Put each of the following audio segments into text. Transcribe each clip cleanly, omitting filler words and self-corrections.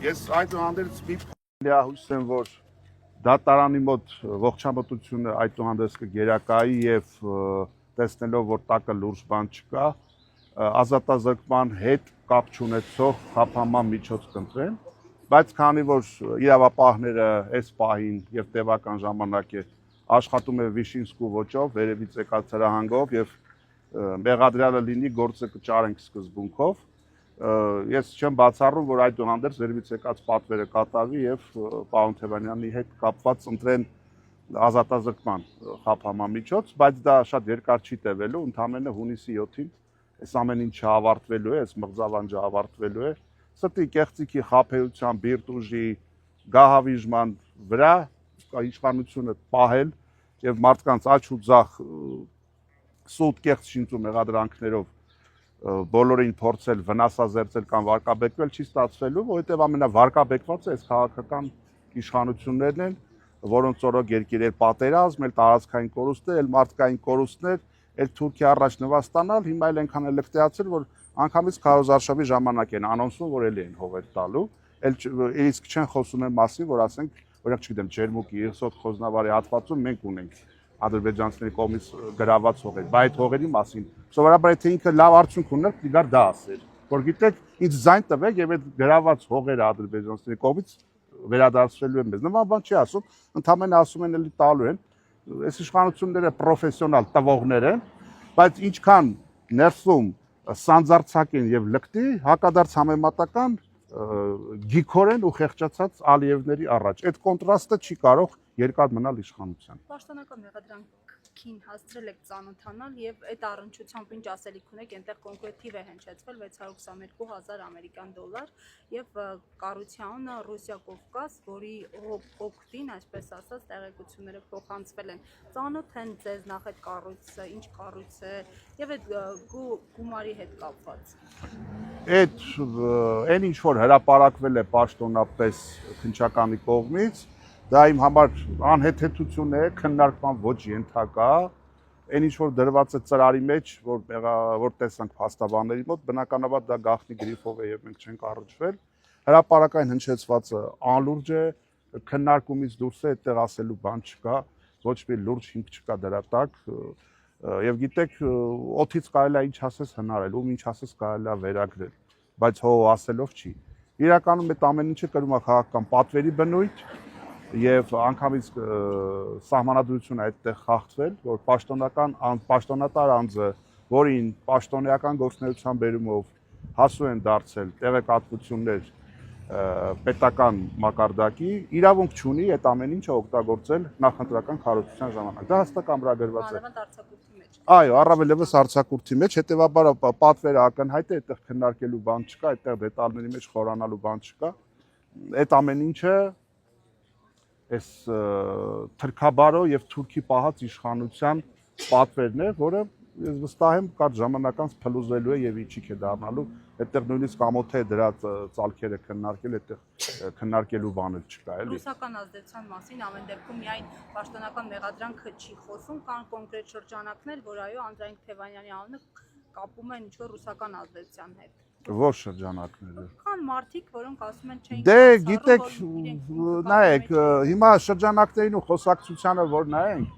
Ես այդուհանդերձ մի լիահույս եմ, որ դատարանի մոտ ողջամտությունը այդուհանդերձ կգերակայի եւ տեսնելով, որ տակը լուրջ բան չկա, ազատազրկման հետ կապ չունեցող խափանման միջոց կընտրեն, բայց քանի որ իրավապահները այս պահին եւ տևական ժամանակ է աշխատում է Վիշինսկու ոճով, վերևից եկած հրահանգով եւ մեղադրյալը լինի գործը կճարենք սկզբունքով, ես չեմ բացառում, որ այդուհանդերձ վերևից եկած պատվերը կատարվի եւ պարոն Թևանյանի հետ կապված ընտրեն ազատազրկման խափանման միջոց, բայց դա շատ երկար չի տևելու, ընդամենը հունիսի 7-ին այս ամեն ինչը ավարտվելու է, այս մղձավանջը ավարտվելու է, ստի կեղծիքի խաբեության, բիրտ ուժի, գահավիժման վրա իշխանությունը պահել եւ մարդկանց աչ ու ձախ սուտ կեղծ շինծու մեղադրանքներով բոլորին փորձել վնասազերծել կամ վարկաբեկվել չի ստացվելու, որովհետև ամենավարկաբեկվածը այս քաղաքական իշխանություններն են, որոնց օրոք երկիրներ պատերազմ, էլ տարածքային կորուստներ, էլ մարդկային կորուստներ, էլ Թուրքիա առաջ նվաստանալ, հիմա էլ այնքան է լկտիացել, որ անգամից Քարոզարշավի ժամանակ են անոնսում, որ էլի են հողեր տալու, իսկ չեն խոսում են մասին, որ ասենք, օրինակ չգիտեմ, Ջերմուկի 9 խոզնավարի հատվածում մենք ունենք ադրբեջանցիների կողմից գրաված հողեր, բայց այդ հողերի մասին սովորաբար եթե ինքը լավ արդյունք ուներ, դիգար դա ասեր, որ գիտեք, ինձ զայն տվեք եւ այդ գրաված հողերը ադրբեջանցիների կողմից վերադարձվելու են մեզ։ Նման բան չի ասում, ընդհանրապես ասում են էլի տալու են, այս իշխանությունները պրոֆեսիոնալ տվողներ են, բայց ինչքան ներսում սանձարցակ են եւ լկտի, հակադարձ համեմատական գիքորեն ու խեղճացած Ալիևների առաջ։ Այդ կոնտրաստը չի կարող երկար մնալ իշխանության։ Պաշտոնական մեղադրանքին հասցրել եք ծանոթանալ եւ այդ առնչությամբ ինչ ասելիք ունեք, այնտեղ կոնկրետ թիվ է հնչեցվել 622,000 ամերիկյան դոլար եւ կառույցյան Ռուսիա Կովկաս, որի օգտին, այսպես ասած, տեղեկությունները փոխանցվել են։ Ծանոթ են ձեզ նախ այդ կառույցը, ինչ կառույց է եւ այդ գումարի հետ կապված։ Այդ այն ինչ որ հրապարակվել է պաշտոնապես քննչականի կողմից, դա իմ համար անհեթեթություն է, քննարկման ոչ ենթակա, այն ինչ որ դրված է ծրարի մեջ, որ տեսանք փաստաբանների մոտ, բնականաբար դա գաղտնի գրիֆով է եւ մենք չենք առնչվել։ Հրապարակային հնչեցվածը անլուրջ է, քննարկումից դուրս է, այդտեղ ասելու բան չկա, ոչ մի լուրջ հիմք չկա դրա տակ։ Եվ գիտեք, օթից կարելի է ինչ ասես հնարել, ում ինչ ասես կարելի է վերագրել, բայց հո ասելով չի։ Իրականում այդ ամեն ինչը կրում է քաղաքական պատվերի բնույթ եւ անգամից սահմանադրությունը այդտեղ խախտվել, որ պաշտոնատար անձը, որին պաշտոնեական գործունեության բերումով հասու են դարձել տեղեկատվություններ պետական մակարդակի, իրավունք չունի այդ ամեն ինչը օգտագործել նախընտրական քարոզության ժամանակ։ Դա հստակ ամրագրված է։ Այո, առավելևս արձակուրդի մեջ, հետեւաբար պատվերը ակնհայտ է, այդտեղ քննարկելու բան չկա, այդտեղ դետալների մեջ խորանալու բան չկա։ Այդ ամեն ինչը այս թրքաբարո եւ թուրքի պահած իշխանության պատվերն է, որը ես վստահ եմ կարճ ժամանակ անց փլուզվելու է եւ իջիկ է դառնալու, այդտեղ նույնիսկ ամոթ է դրա ծալքերը քննարկել, այդտեղ քննարկելու բան էլ չկա, էլի։ Ռուսական ազդեցության մասին ամեն դեպքում միայն պաշտոնական մեղադրանքը չի խոսում, կան կոնկրետ շրջանակներ, որ այո, Անդրանիկ Թևանյանի անունը կապում են ինչ-որ ռուսական ազդեցության հետ։ Ո՞ր շրջանակները։ Կան մարդիկ, որոնք ասում են չէին։ Դե գիտեք, նայեք, հիմա շրջանակներին ու խոսակցությանը որ նայենք,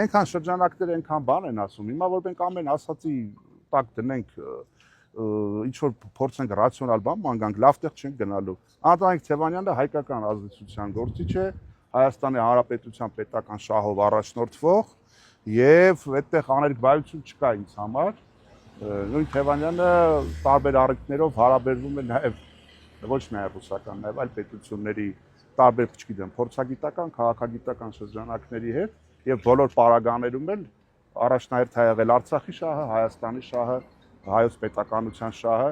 այնքան շրջանակներ այնքան բան են ասում։ Հիմա որ մենք ամեն ասացի տակ դնենք ինչ որ փորձենք ռացիոնալ բան ման գանք, լավ տեղ չենք գնալու։ Անդրանիկ Թևանյանը հայկական ազդեցության գործիչ է, Հայաստանի Հանրապետության պետական շահով առաջնորդվող եւ այդտեղ աներկբայություն չկա ինձ համար։ Նույն Թևանյանը տարբեր առիթներով հարաբերվում է նաեւ ոչ միայն ռուսական, նաեւ այլ պետությունների տարբեր, չգիտեմ, փորձագիտական, քաղաքագիտական շրջանակների հետ եւ բոլոր պարագաներում էլ առաջնահերթ է եղել Արցախի շահը, Հայաստանի շահը, հայոց պետականության շահը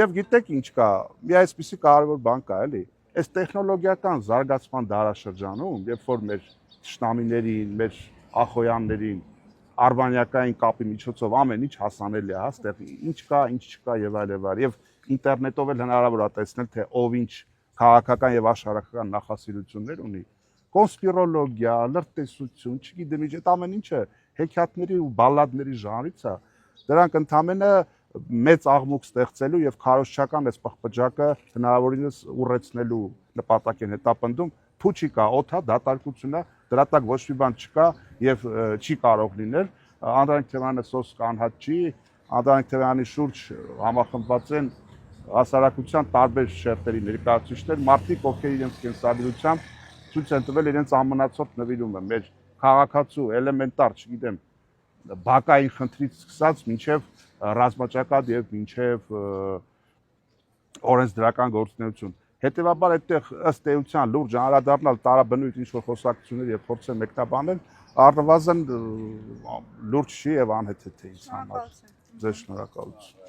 եւ գիտեք ինչ կա, մի այսպիսի կարևոր բան կա, էլի, այս տեխնոլոգիական զարգացման դարաշրջանում, երբ որ մեր ճշտամիներին, մեր ախոյաններին արբանյակային կապի միջոցով ամեն ինչ հասանելի է, հա, այստեղ ինչ կա, ինչ չկա եւ այլ եւ այլ եւ ինտերնետով էլ հնարավոր է տեսնել թե ով ինչ քաղաքական եւ աշխարհական նախասիրություններ ունի։ Կոնսպիրոլոգիա, լրտեսություն, չգիտեմ ինչ, այդ ամեն ինչը հեքիաթների ու բալլադների ժանրից է։ Դրանք ընդամենը մեծ աղմուկ ստեղծելու եւ քարոզչական այս պղպջակը հնարավորինս ուռեցնելու նպատակ են հետապնդում։ Փուչի կա, օթա, դատարկությունն է, դրա տակ ոչ մի բան չկա եւ չի կարող լինել։ Անդրանիկ Թևյանը սոսկ անհատ չի, Անդրանիկ Թևյանի շուրջ համախմբված են հասարակության տարբեր շերտերի ներկայացուցիչներ, մարդիկ, ովքեր իրենց կենսաբերությամբ ցույց են տվել իրենց ամնացորդ նվիրումը մեր քաղաքացու էլեմենտար, չգիտեմ, բակային խնդրից սկսած մինչև ռազմաճակատ եւ մինչև օրենսդրական գործունեություն։ Հետևաբար այդտեղ ըստ էության լուրջ անդրադառնալ տարաբնույթ ինչ-որ խոսակցություններ եւ փորձել մեկնաբանել առնվազն լուրջ չի եւ անհեթեթ է ինձ համար։ Ձեզ շնորհակալություն։